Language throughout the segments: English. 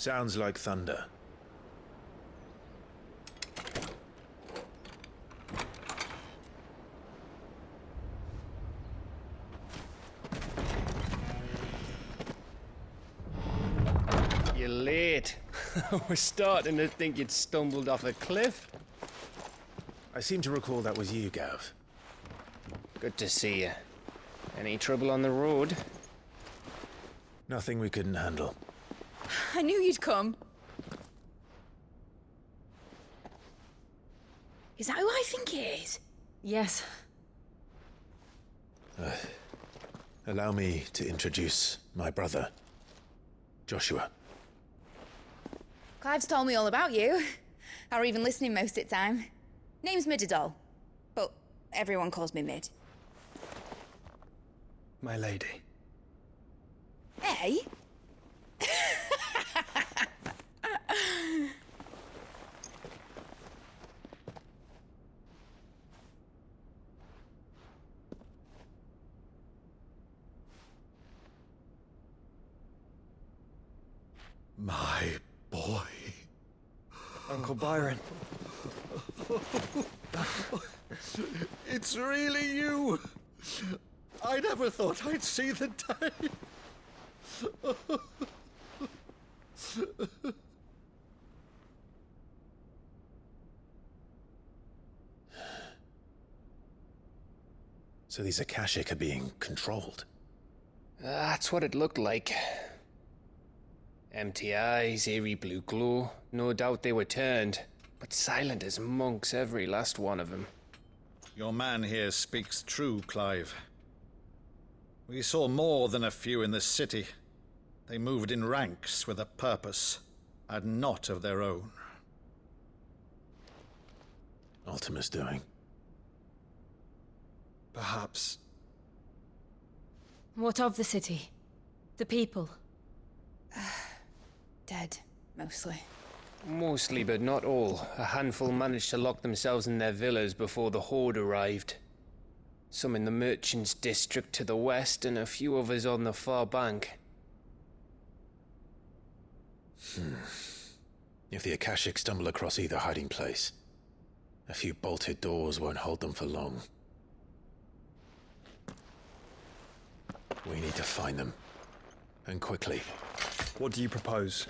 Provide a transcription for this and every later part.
Sounds like thunder. You're late. I was starting to think you'd stumbled off a cliff. I seem to recall that was you, Gav. Good to see you. Any trouble on the road? Nothing we couldn't handle. I knew you'd come. Is that who I think it is? Yes. Allow me to introduce my brother, Joshua. Clive's told me all about you. Or even listening most of the time. Name's Midadol, but everyone calls me Mid. My lady. Hey? My boy. Uncle Byron. It's really you. I never thought I'd see the day. So these Akashic are being controlled. That's what it looked like. Empty eyes, eerie blue glow. No doubt they were turned, but silent as monks, every last one of them. Your man here speaks true, Clive. We saw more than a few in the city. They moved in ranks with a purpose, and not of their own. Ultima's doing. Perhaps. What of the city? The people? Dead, mostly. Mostly, but not all. A handful managed to lock themselves in their villas before the Horde arrived. Some in the Merchants' District to the west, and a few others on the far bank. If the Akashic stumble across either hiding place, a few bolted doors won't hold them for long. We need to find them. And quickly. What do you propose?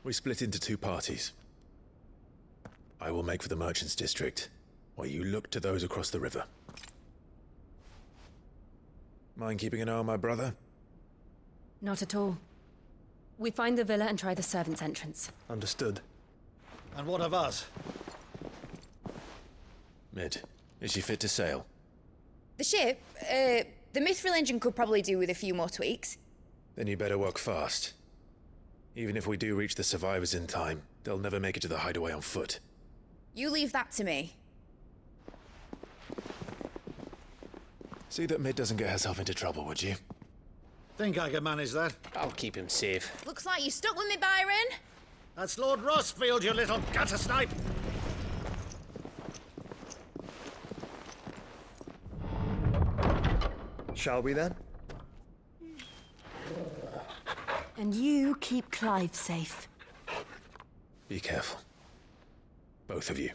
We split into two parties. I will make for the Merchants' District, while you look to those across the river. Mind keeping an eye on my brother? Not at all. We find the villa and try the servants' entrance. Understood. And what of us? Mid, is she fit to sail? The ship, the Mithril engine could probably do with a few more tweaks. Then you better work fast. Even if we do reach the survivors in time, they'll never make it to the hideaway on foot. You leave that to me. See that Mid doesn't get herself into trouble, would you? Think I can manage that? I'll keep him safe. Looks like you stuck with me, Byron. That's Lord Rossfield, you little gutter snipe! Shall we then? And you keep Clive safe. Be careful. Both of you.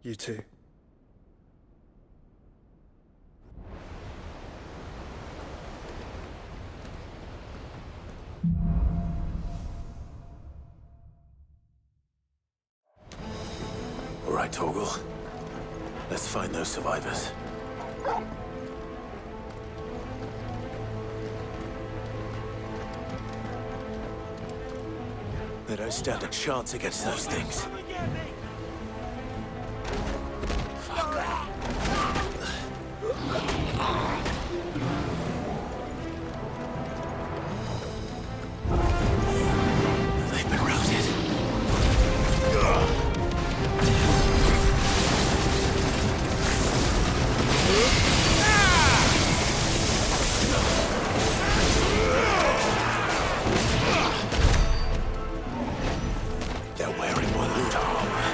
You too. All right, Torgal. Let's find those survivors. They don't stand a chance against those things. They've been routed. They're wearing Walut armor.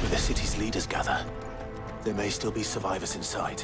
Where the city's leaders gather. There may still be survivors inside.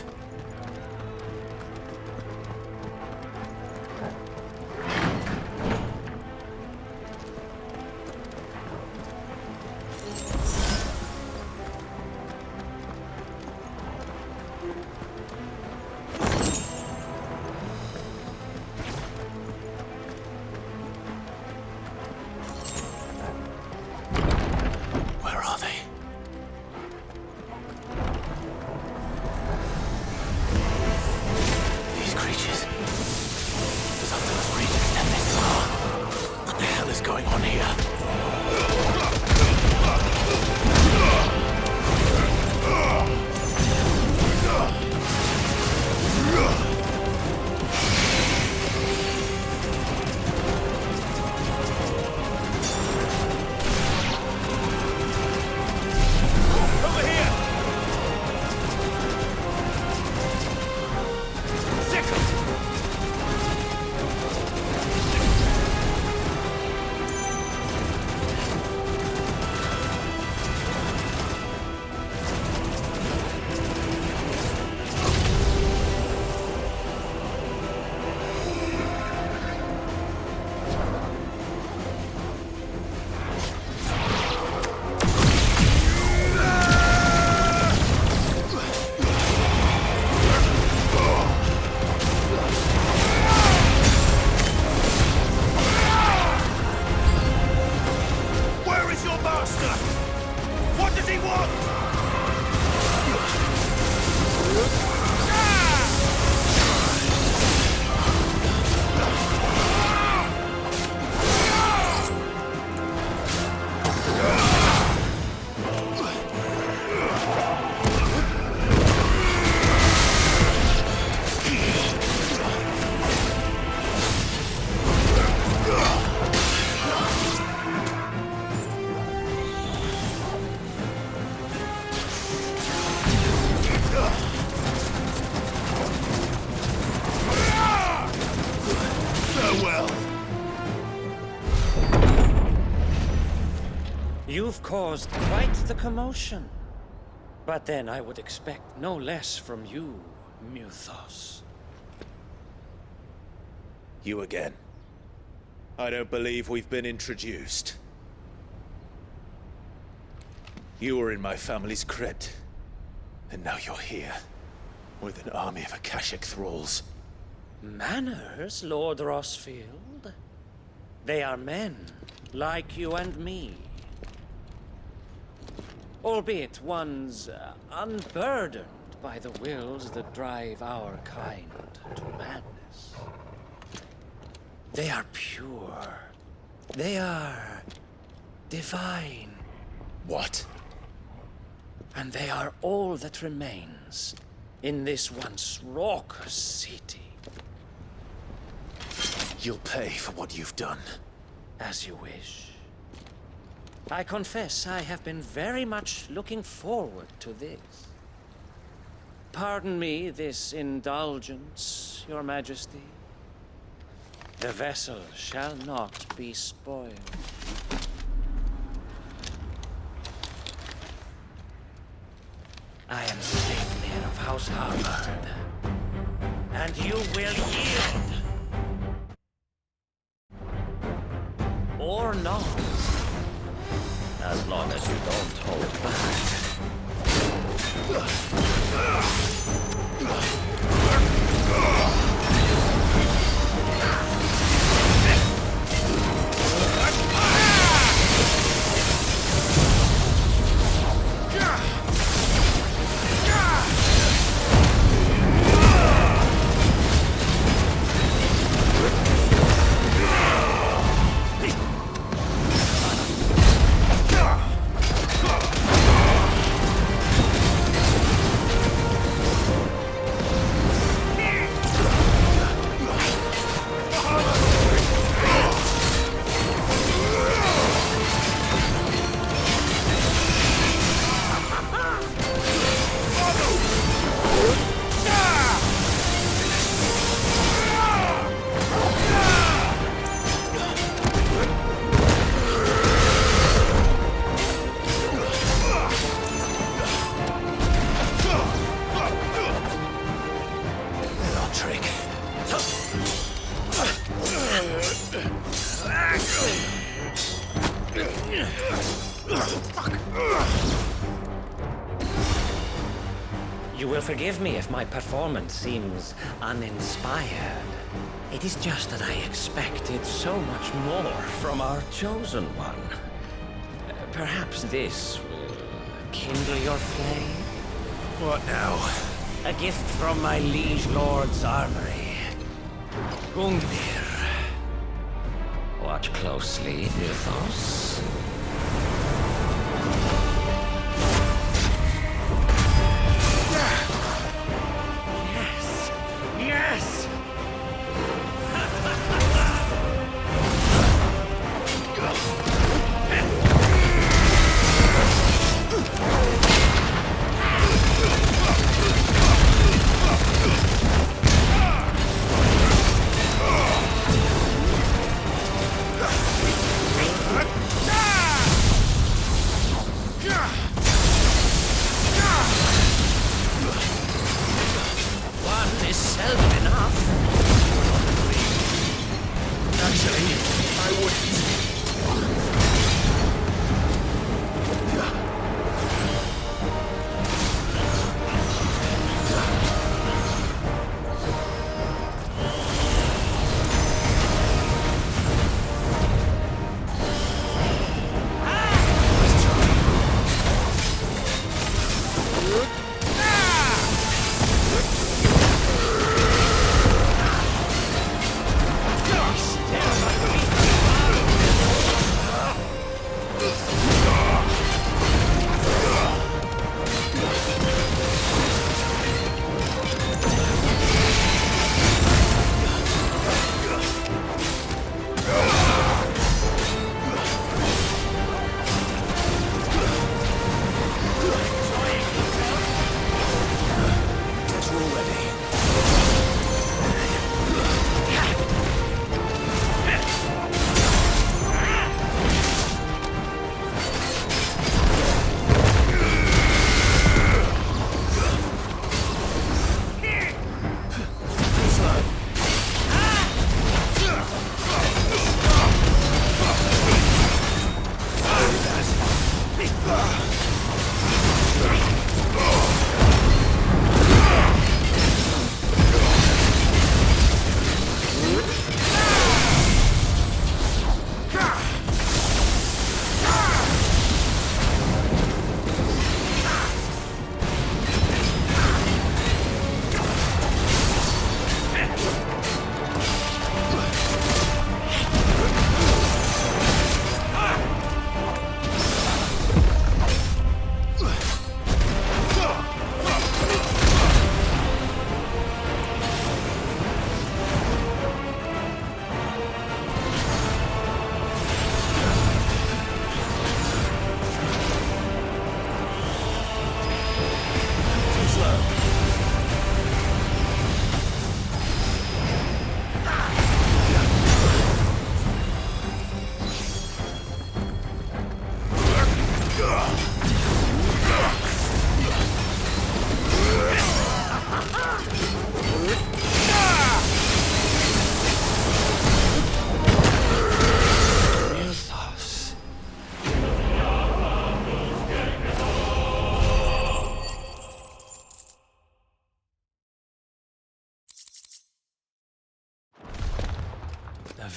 You've caused quite the commotion. But then I would expect no less from you, Muthos. You again. I don't believe we've been introduced. You were in my family's crypt, and now you're here, with an army of Akashic thralls. Manners, Lord Rossfield? They are men, like you and me. Albeit ones unburdened by the wills that drive our kind to madness. They are pure. They are divine. What? And they are all that remains in this once raucous city. You'll pay for what you've done. As you wish. I confess I have been very much looking forward to this. Pardon me this indulgence, Your Majesty. The vessel shall not be spoiled. I am Sleipnir of House Harvard, and you will yield. Or not. As long as you don't hold back. You will forgive me if my performance seems uninspired. It is just that I expected so much more from our chosen one. Perhaps this will kindle your flame? What now? A gift from my liege lord's armory. Gungnir. Watch closely, Muthos. Yes! Yes!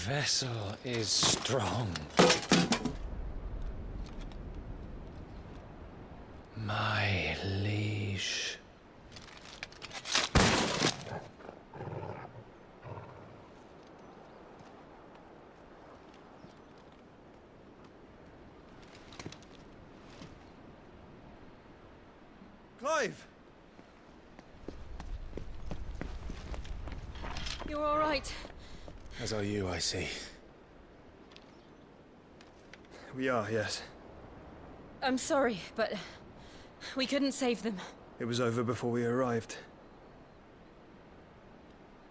vessel is strong. My liege. Clive! You're all right. As are you, I see. We are, yes. I'm sorry, but we couldn't save them. It was over before we arrived.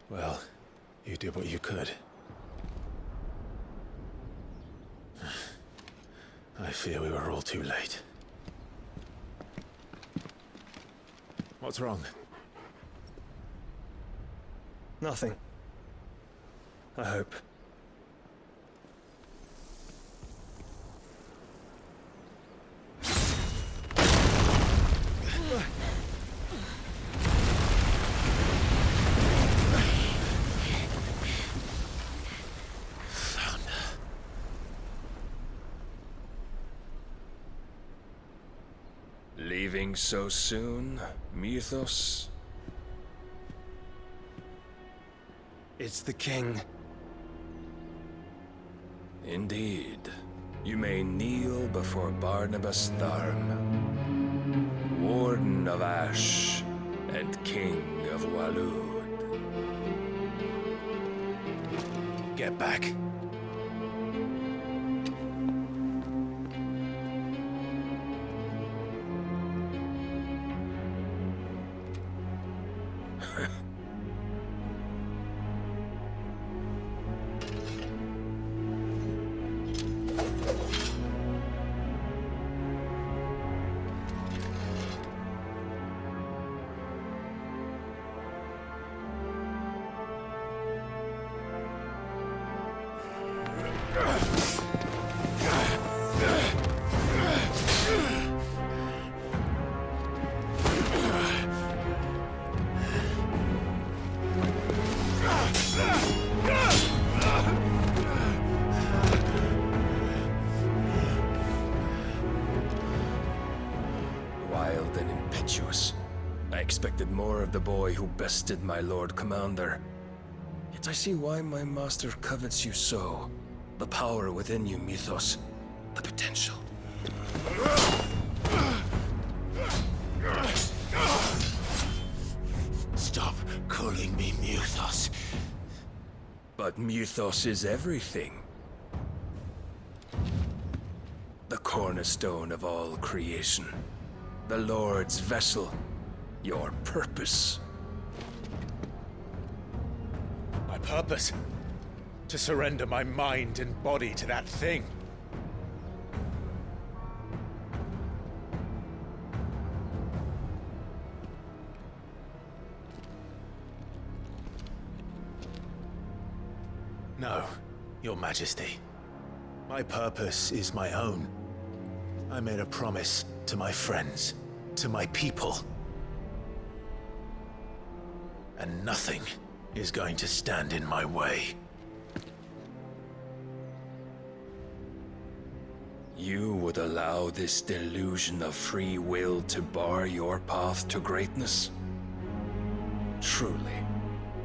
Well, you did what you could. I fear we were all too late. What's wrong? Nothing. I hope. Leaving so soon, Mythos? It's the king. Indeed. You may kneel before Barnabas Tharm, Warden of Ash and King of Waloed. Get back. Wild and impetuous. I expected more of the boy who bested my Lord Commander. Yet I see why my master covets you so. The power within you, Mythos. The potential. Stop calling me Mythos. But Mythos is everything. The cornerstone of all creation. The Lord's vessel. Your purpose. My purpose? To surrender my mind and body to that thing. No, Your Majesty. My purpose is my own. I made a promise to my friends, to my people. And nothing is going to stand in my way. You would allow this delusion of free will to bar your path to greatness? Truly,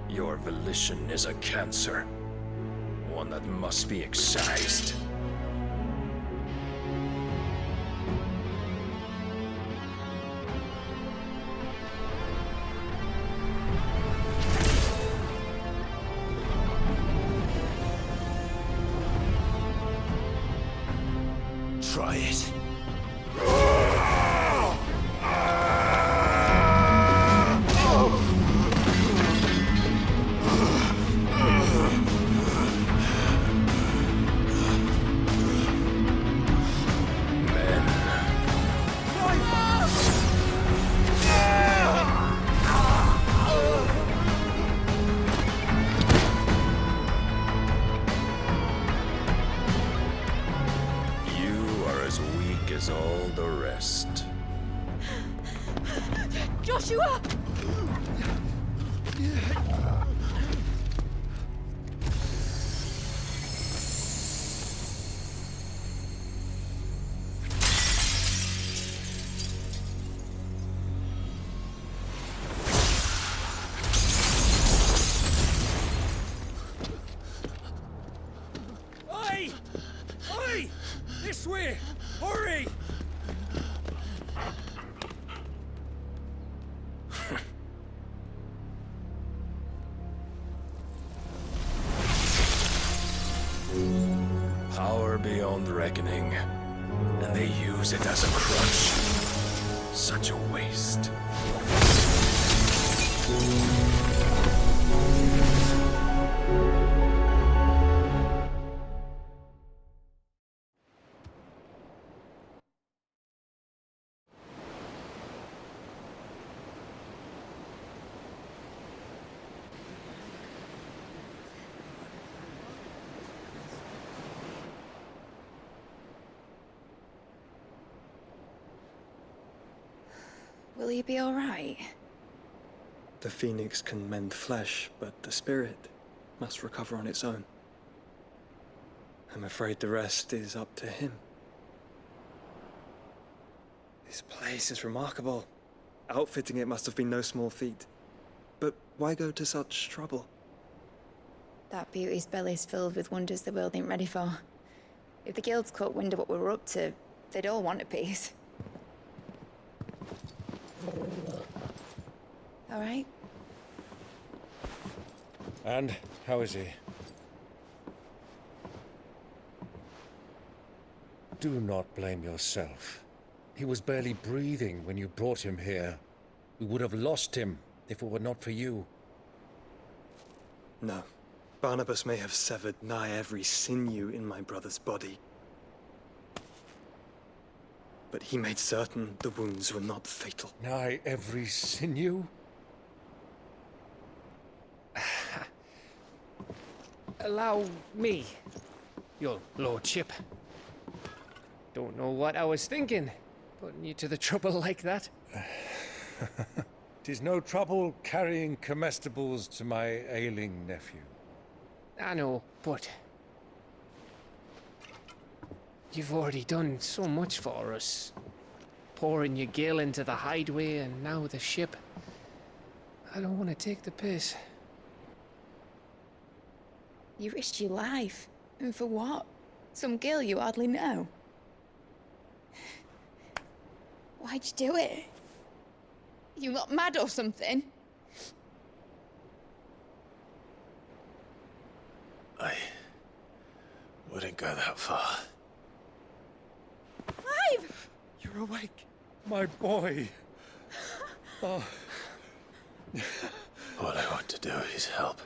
your volition is a cancer. One that must be excised. Try it. As all the rest. Joshua! far beyond reckoning, and they use it as a crutch. Such a waste. Will he be all right? The phoenix can mend flesh, but the spirit must recover on its own. I'm afraid the rest is up to him. This place is remarkable. Outfitting it must have been no small feat. But why go to such trouble? That beauty's belly's filled with wonders the world ain't ready for. If the guilds caught wind of what we were up to, they'd all want a piece. All right? And how is he? Do not blame yourself. He was barely breathing when you brought him here. We would have lost him if it were not for you. No. Barnabas may have severed nigh every sinew in my brother's body. But he made certain the wounds were not fatal. Nigh every sinew? Allow me, your lordship. Don't know what I was thinking, putting you to the trouble like that. 'Tis no trouble carrying comestibles to my ailing nephew. I know, but you've already done so much for us. Pouring your gil into the hideaway and now the ship. I don't want to take the piss. You risked your life. And for what? Some girl you hardly know. Why'd you do it? You lot mad or something? I wouldn't go that far. Clive! You're awake, my boy. Oh. All I want to do is help.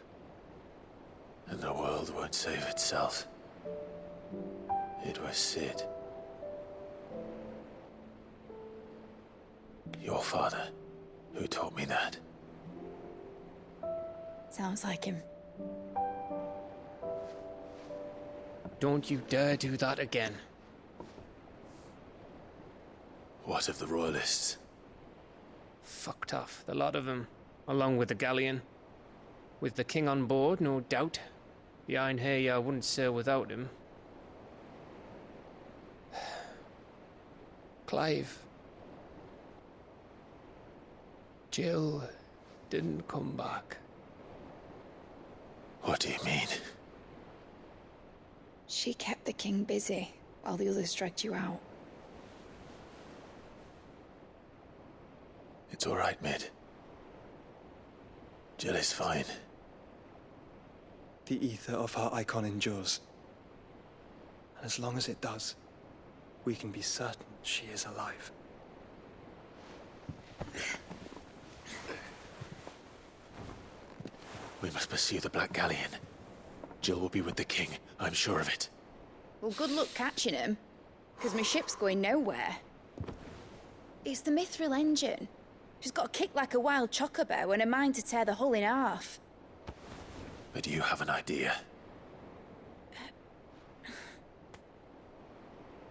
And the world won't save itself. It was Sid. Your father, who taught me that. Sounds like him. Don't you dare do that again. What of the Royalists? Fucked off, the lot of them, along with the galleon. With the king on board, no doubt. The Iron Hair wouldn't sail without him. Clive. Jill didn't come back. What do you mean? She kept the king busy while the others dragged you out. It's all right, Mid. Jill is fine. The ether of her icon endures. And as long as it does, we can be certain she is alive. We must pursue the Black Galleon. Jill will be with the king, I'm sure of it. Well, good luck catching him, because my ship's going nowhere. It's the Mithril engine. She's got a kick like a wild chocobo and a mind to tear the hull in half. But do you have an idea?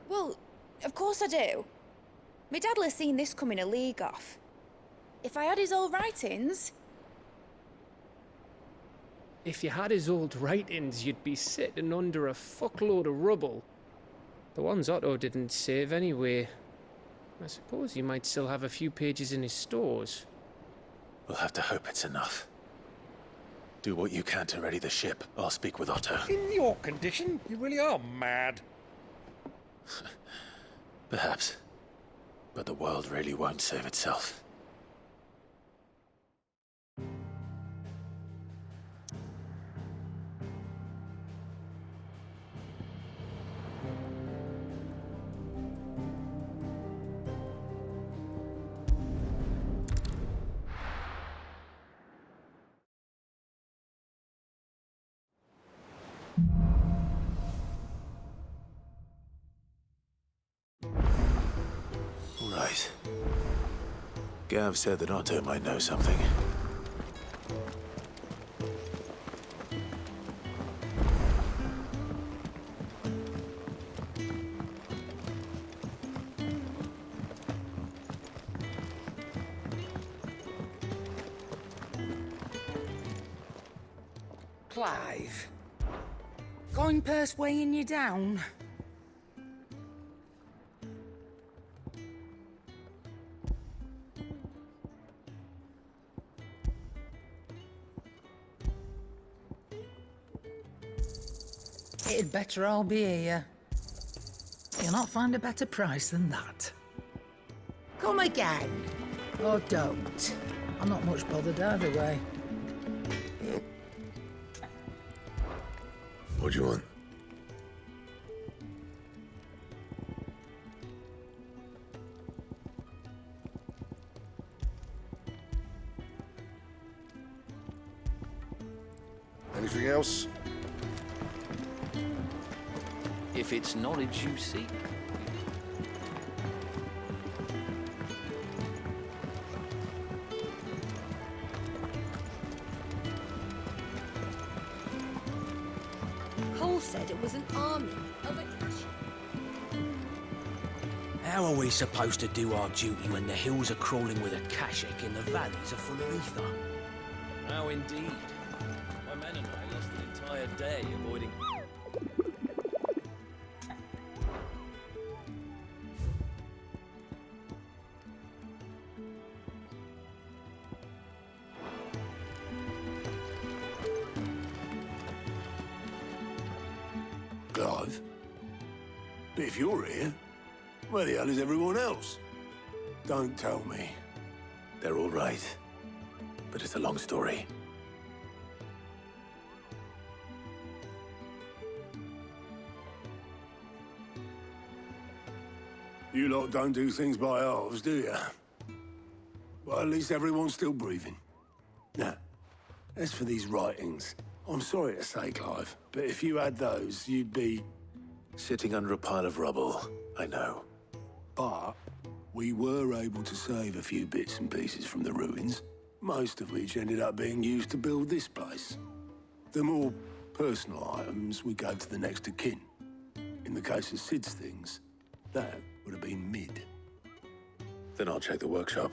Well, of course I do. My dad'll have seen this coming a league off. If I had his old writings... If you had his old writings, you'd be sitting under a fuckload of rubble. The ones Otto didn't save anyway. I suppose he might still have a few pages in his stores. We'll have to hope it's enough. Do what you can to ready the ship. I'll speak with Otto. In your condition, you really are mad. Perhaps. But the world really won't save itself. Gav said that Otto might know something. Clive. Going purse weighing you down? It'd better all be here. You'll not find a better price than that. Come again. Or don't. I'm not much bothered either way. What do you want? Anything else? If it's knowledge you seek. Cole said it was an army of Akashi. How are we supposed to do our duty when the hills are crawling with Akashic and the valleys are full of ether? How indeed. My men and I lost an entire day avoiding... Clive? But if you're here, where the hell is everyone else? Don't tell me. They're all right. But it's a long story. You lot don't do things by halves, do you? Well, at least everyone's still breathing. Now, as for these writings, I'm sorry to say, Clive, but if you had those, you'd be... Sitting under a pile of rubble, I know. But we were able to save a few bits and pieces from the ruins, most of which ended up being used to build this place. The more personal items we gave to the next of kin. In the case of Sid's things, that would have been mid. Then I'll check the workshop.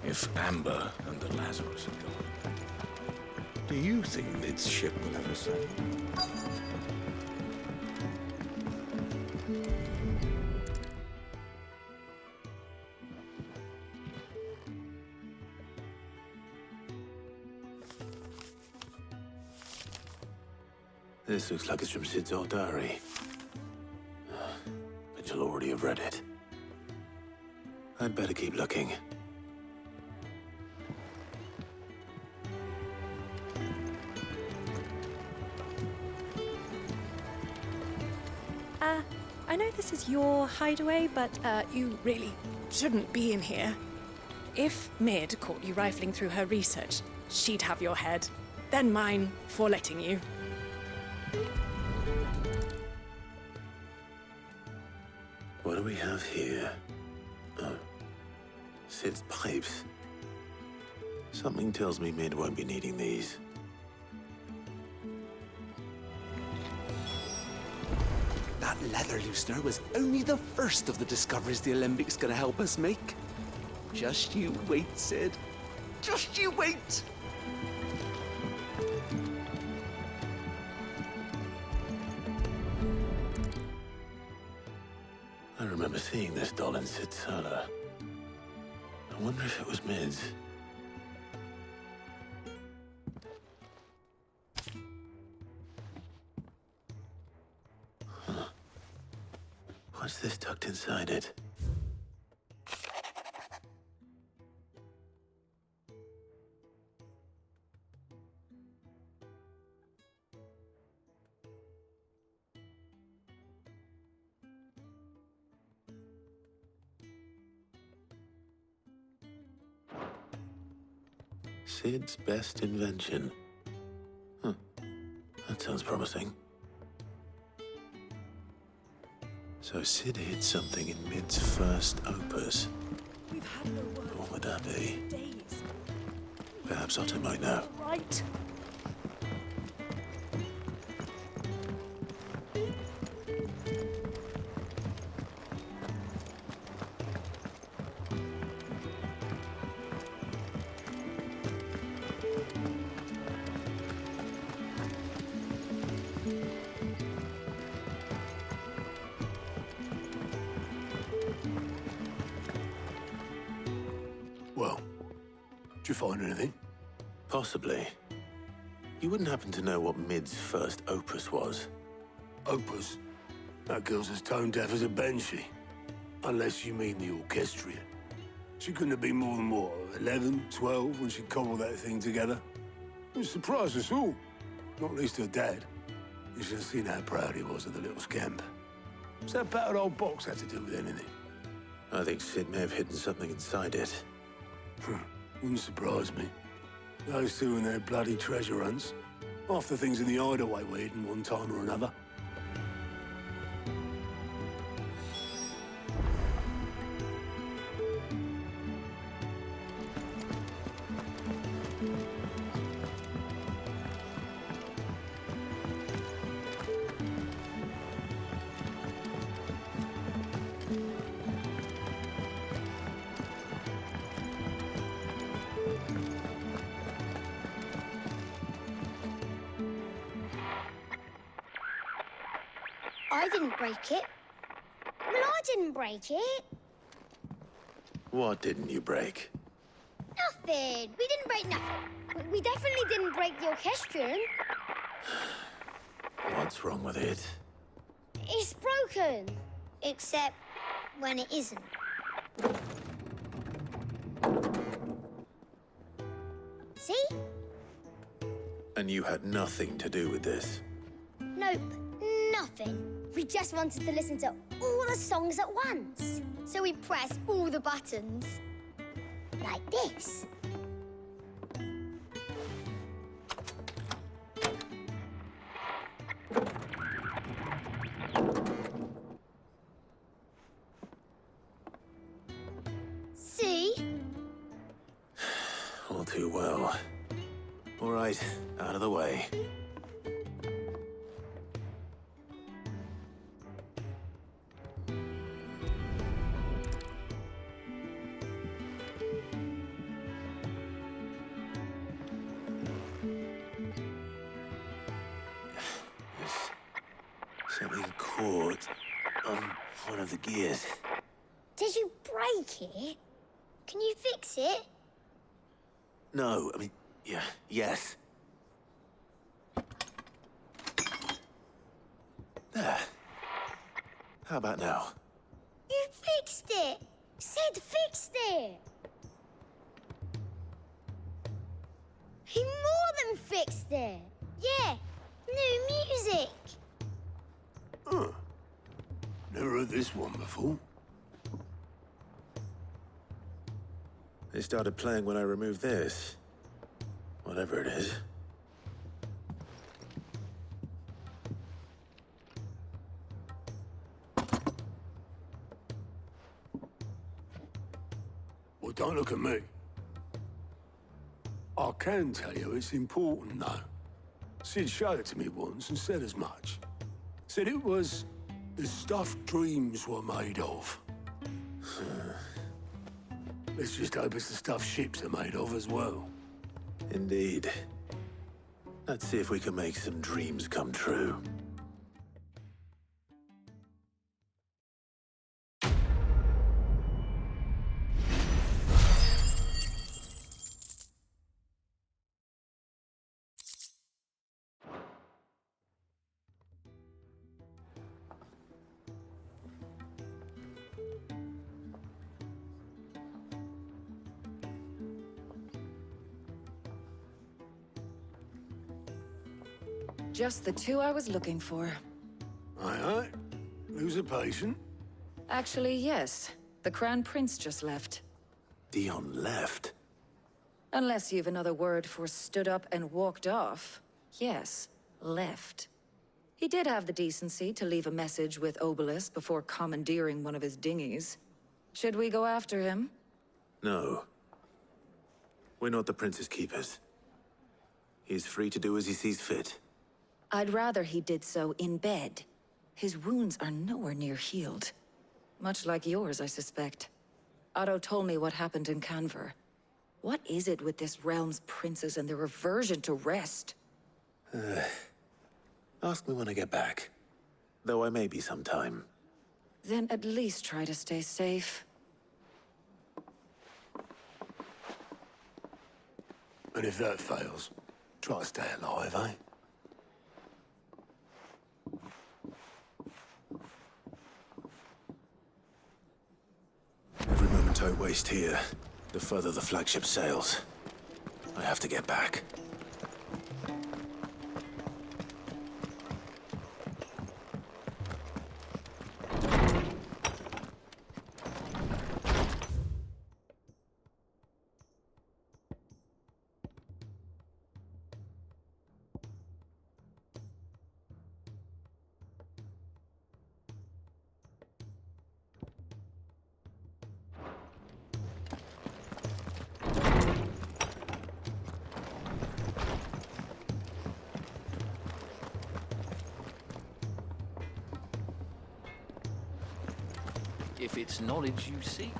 If Amber and the Lazarus are gone, do you think Mid's ship will ever sail? This looks like it's from Sid's old diary. But you'll already have read it. I'd better keep looking. I know this is your hideaway, but you really shouldn't be in here. If Mid caught you rifling through her research, she'd have your head. Then mine for letting you. What do we have here? Oh, Sid's pipes. Something tells me Mid won't be needing these. That leather loosener was only the first of the discoveries the Alembics gonna help us make. Just you wait, Sid. Just you wait! I remember seeing this doll in Sid's cellar. I wonder if it was Mid's. What's this tucked inside it? Sid's best invention. Huh. That sounds promising. So Sid hid something in Mid's first opus. We've had no word. What would that be? Days. Perhaps Otto might know. Right. Well, did you find anything? Possibly. You wouldn't happen to know what Mid's first opus was? Opus? That girl's as tone deaf as a banshee. Unless you mean the orchestrion. She couldn't have been more than, what, 11, 12 when she cobbled that thing together? It surprised us all. Not least her dad. You should have seen how proud he was of the little scamp. What's that battered old box have to do with anything? I think Sid may have hidden something inside it. Wouldn't surprise me. Those two and their bloody treasure hunts. Half the things in the hideaway were hidden one time or another. I didn't break it. Well, I didn't break it. What didn't you break? Nothing. We didn't break nothing. We definitely didn't break the orchestrion. What's wrong with it? It's broken. Except when it isn't. See? And you had nothing to do with this? Nope, nothing. We just wanted to listen to all the songs at once. So we pressed all the buttons. Like this. See? All too well. All right, out of the way. Something caught on one of the gears. Did you break it? Can you fix it? No, I mean, yeah, yes. There. How about now? You fixed it! Sid fixed it! He more than fixed it! Yeah, new music! Huh. Never heard this one before. They started playing when I removed this. Whatever it is. Well, don't look at me. I can tell you it's important, though. Sid showed it to me once and said as much. Said it was the stuff dreams were made of. Let's just hope it's the stuff ships are made of as well. Indeed. Let's see if we can make some dreams come true. Just the two I was looking for. Aye, aye. Who's a patient? Actually, yes. The Crown Prince just left. Dion left? Unless you've another word for stood up and walked off. Yes, left. He did have the decency to leave a message with Obelisk before commandeering one of his dinghies. Should we go after him? No. We're not the Prince's keepers. He's free to do as he sees fit. I'd rather he did so in bed. His wounds are nowhere near healed. Much like yours, I suspect. Otto told me what happened in Canver. What is it with this realm's princes and their aversion to rest? Ask me when I get back. Though I may be sometime. Then at least try to stay safe. And if that fails, try to stay alive, eh? Every moment I waste here, the further the flagship sails. I have to get back. If it's knowledge you seek,